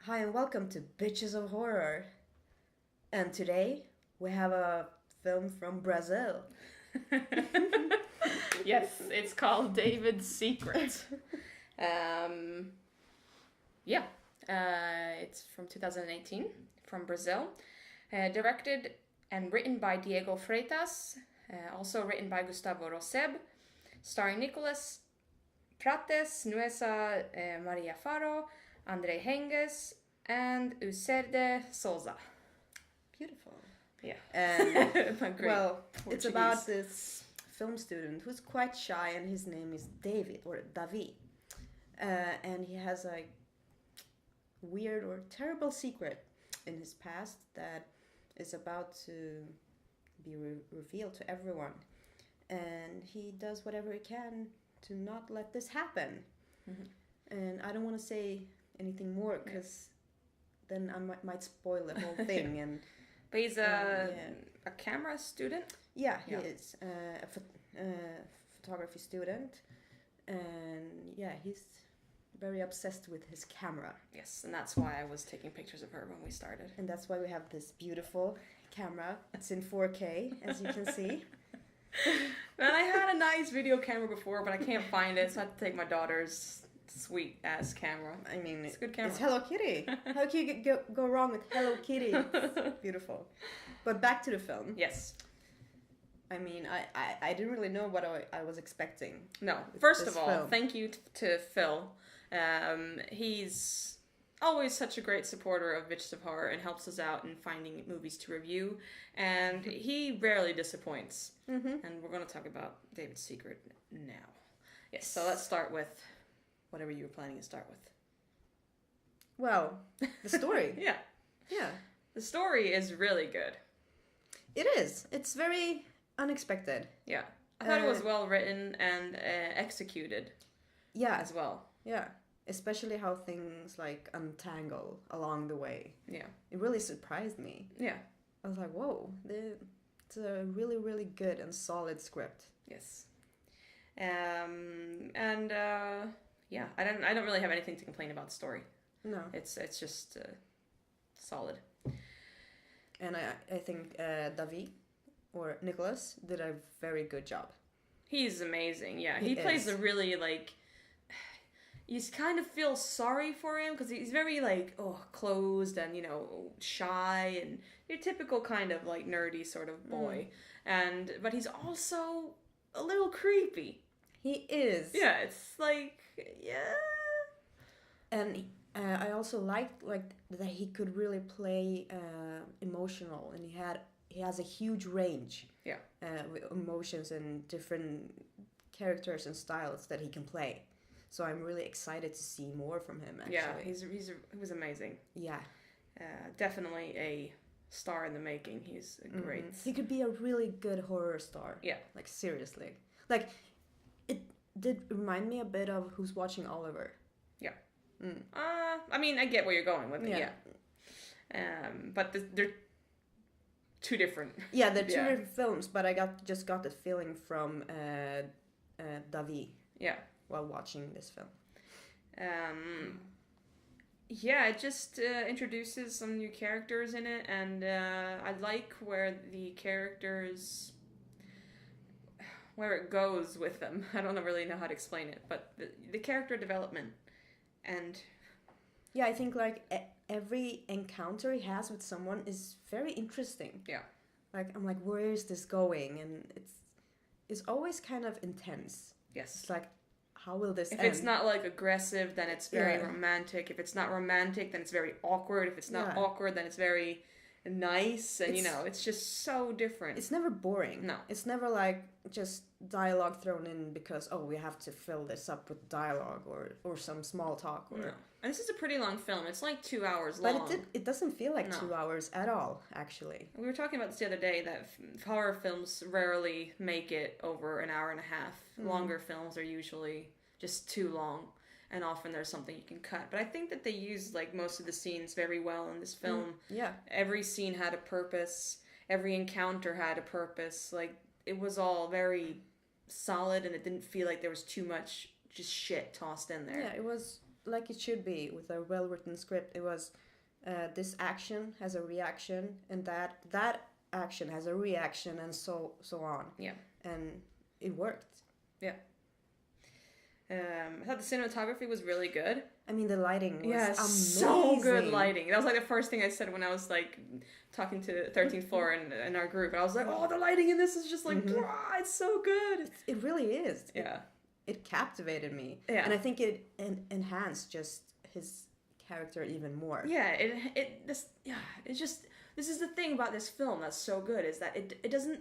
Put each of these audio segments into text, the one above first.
Hi and welcome to Bitches of Horror. And today we have a film from Brazil. Yes, it's called David's Secret. Um, yeah, it's from 2018 from Brazil. Directed and written by Diego Freitas. Also written by Gustavo Roseb. Starring Nicolas Prates, Nuesa Maria Faro, André Henges, and Ucerde Souza. Beautiful. Yeah. And well, it's Portuguese. about this film student who's quite shy, and his name is David or Davi. And he has a weird or terrible secret in his past that is about to be revealed to everyone. And he does whatever he can to not let this happen. Mm-hmm. And I don't want to say anything more because then I might spoil the whole thing. And but he's a camera student. Yeah, he is a photography student, and yeah, he's very obsessed with his camera. Yes, and that's why I was taking pictures of her when we started. And that's why we have this beautiful camera. It's in 4K, as you can see. And I had a nice video camera before, but I can't find it, so I had to take my daughter's sweet ass camera. I mean, it's a good camera. It's Hello Kitty. How can you go wrong with Hello Kitty? It's beautiful. But back to the film. Yes. I mean, I didn't really know what I was expecting. No. First of all, thank you to Phil. He's always such a great supporter of Bitches of Horror and helps us out in finding movies to review. And he rarely disappoints. Mm-hmm. And we're going to talk about David's Secret now. Yes, so let's start with whatever you were planning to start with. Well, the story. Yeah. The story is really good. It is. It's very unexpected. Yeah. I thought it was well written and executed. Yeah. As well. Yeah. Especially how things like untangle along the way. Yeah. It really surprised me. Yeah. I was like, whoa, it's a really, really good and solid script. Yes. Yeah, I don't really have anything to complain about the story. No. It's just solid. And I think Davi or Nicholas did a very good job. He's amazing. Yeah, he plays a really you kind of feel sorry for him because he's very closed and shy and your typical kind of nerdy sort of boy. But he's also a little creepy. He is. Yeah, it's And I also liked that he could really play emotional, and he has a huge range. Yeah. With emotions and different characters and styles that he can play. So I'm really excited to see more from him. Actually. Yeah, he was amazing. Yeah. Definitely a star in the making. He's a great. He could be a really good horror star. Yeah. Seriously. It did remind me a bit of Who's Watching Oliver. Yeah. I mean, I get where you're going with it. Yeah. But they're two different. Yeah, they're two different films, but I just got the feeling from Davi. Yeah. While watching this film. Yeah, it just introduces some new characters in it, and I like where the characters, where it goes with them. I don't really know how to explain it, but the character development, and yeah, I think every encounter he has with someone is very interesting. Yeah, I'm like, where is this going? And it's always kind of intense. Yes, it's how will this end? If it's not aggressive, then it's very romantic. If it's not romantic, then it's very awkward. If it's not awkward, then it's very nice. And it's just so different. It's never boring. No. It's never just dialogue thrown in because, we have to fill this up with dialogue or some small talk. No. And this is a pretty long film. It's 2 hours long. But it doesn't feel like 2 hours at all, actually. We were talking about this the other day, that horror films rarely make it over an hour and a half. Longer films are usually just too long, and often there's something you can cut. But I think that they used most of the scenes very well in this film. Yeah. Every scene had a purpose. Every encounter had a purpose. It was all very solid, and it didn't feel like there was too much just shit tossed in there. Yeah, it was like it should be with a well-written script. It was this action has a reaction, and that action has a reaction, and so on. Yeah. And it worked. Yeah. I thought the cinematography was really good. I mean, the lighting was amazing. So good lighting. That was like the first thing I said when I was like talking to 13th floor in our group. And I was like, oh, the lighting in this is just like, it's so good. It really is. Yeah. It captivated me. Yeah. And I think it enhanced just his character even more. Yeah, it's just, this is the thing about this film that's so good, is that it doesn't,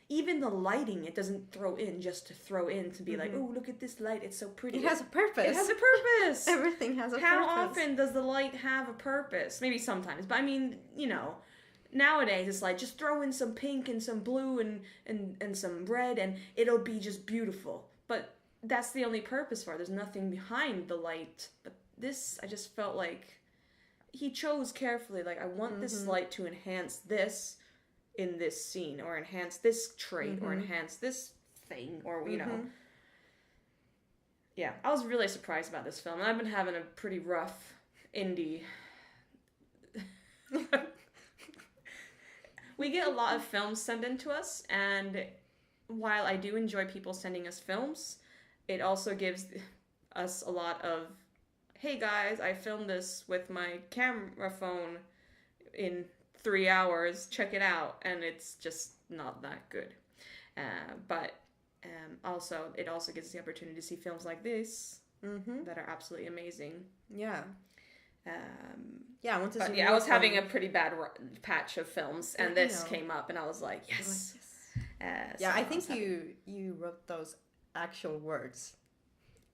even the lighting, it doesn't throw in just to throw in to be like, oh, look at this light, it's so pretty. It has a purpose. It has a purpose. Everything has a purpose. How often does the light have a purpose? Maybe sometimes, but I mean, you know, nowadays it's like, just throw in some pink and some blue and some red and it'll be just beautiful. But that's the only purpose for it. There's nothing behind the light. But this, I just felt like he chose carefully, like, I want this light to enhance this in this scene, or enhance this trait, or enhance this thing, or, you know. Yeah, I was really surprised about this film, and I've been having a pretty rough indie. We get a lot of films sent in to us, and while I do enjoy people sending us films, it also gives us a lot of, hey guys, I filmed this with my camera phone in 3 hours, check it out, and it's just not that good. But also, it also gives us the opportunity to see films like this that are absolutely amazing. Yeah. Yeah, I want to see. But yeah, I was having a pretty bad patch of films, and this came up, and I was like, yes. Yeah, I think you wrote those actual words.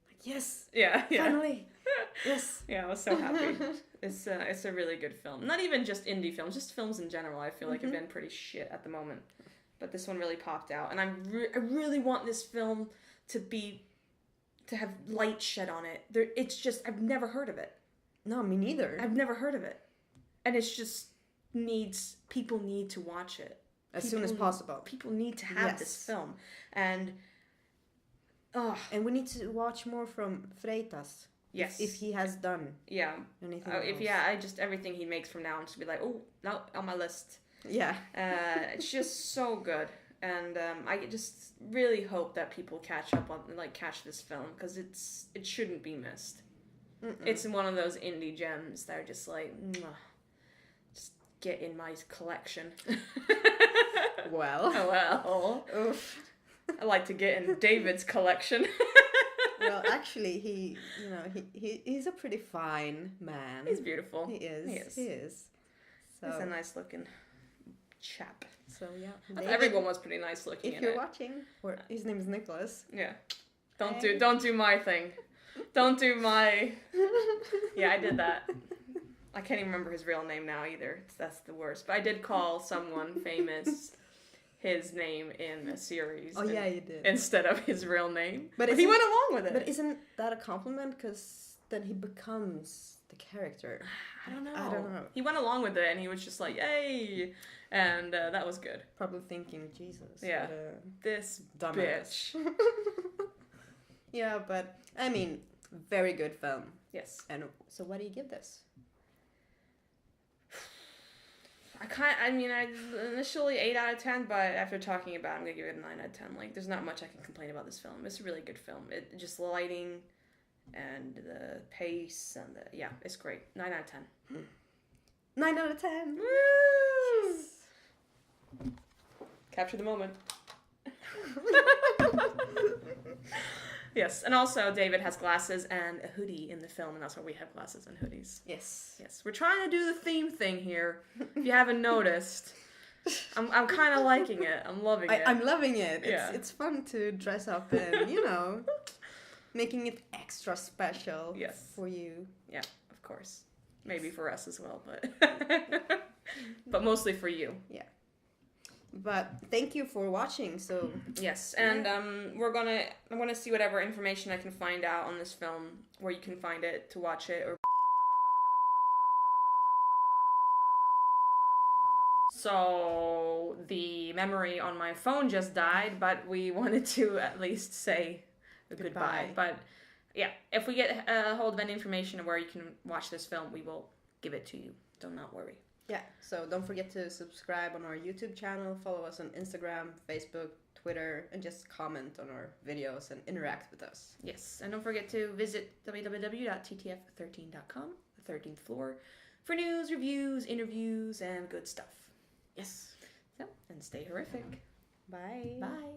Like, yes. Yeah. Finally. Yes. Yeah, I was so happy. It's a really good film. Not even just indie films, just films in general. I feel like have been pretty shit at the moment, but this one really popped out, and I really want this film to have light shed on it. It's just, I've never heard of it. No, me neither. I've never heard of it, and it's just people need to watch it as soon as possible. People need to have this film, and we need to watch more from Freitas. Yes. If he has done anything else. Everything he makes from now on, just be like, oh, no, on my list. Yeah. It's just so good. And I just really hope that people catch this film, because it shouldn't be missed. It's one of those indie gems that are just like, just get in my collection. Well. Oof. I like to get in David's collection. Well, actually, he's a pretty fine man. He's beautiful. He is. So, he's a nice looking chap. So yeah, everyone was pretty nice looking. If you're watching, or his name is Nicholas. Yeah. Don't do my thing. Don't do my. Yeah, I did that. I can't even remember his real name now either. That's the worst. But I did call someone famous his name in a series. Oh, yeah, you did. Instead of his real name. But he went along with it. But isn't that a compliment? Because then he becomes the character. I don't know. He went along with it, and he was just like, yay! And that was good. Probably thinking, Jesus. Yeah. This dumbass. Bitch. Yeah, but, I mean, very good film. Yes. And so what do you give this? I initially 8 out of 10, but after talking about it, I'm going to give it a 9 out of 10. Like, there's not much I can complain about this film. It's a really good film. It just the lighting and the pace and it's great. 9 out of 10. 9 out of 10. Woo! Yes. Capture the moment. Yes, and also David has glasses and a hoodie in the film, and that's why we have glasses and hoodies. Yes. We're trying to do the theme thing here. If you haven't noticed, I'm kind of liking it. I'm loving it. I'm loving it. It's fun to dress up and making it extra special. Yes. For you. Yeah, of course. Maybe for us as well, but mostly for you. Yeah. But thank you for watching. So yes, and I'm gonna see whatever information I can find out on this film, where you can find it to watch it. Or so the memory on my phone just died, but we wanted to at least say goodbye. But yeah, if we get a hold of any information of where you can watch this film, we will give it to you. Do not worry. Yeah, so don't forget to subscribe on our YouTube channel, follow us on Instagram, Facebook, Twitter, and just comment on our videos and interact with us. Yes, and don't forget to visit www.ttf13.com, the 13th floor, for news, reviews, interviews, and good stuff. Yes. So, and stay horrific. Bye. Bye.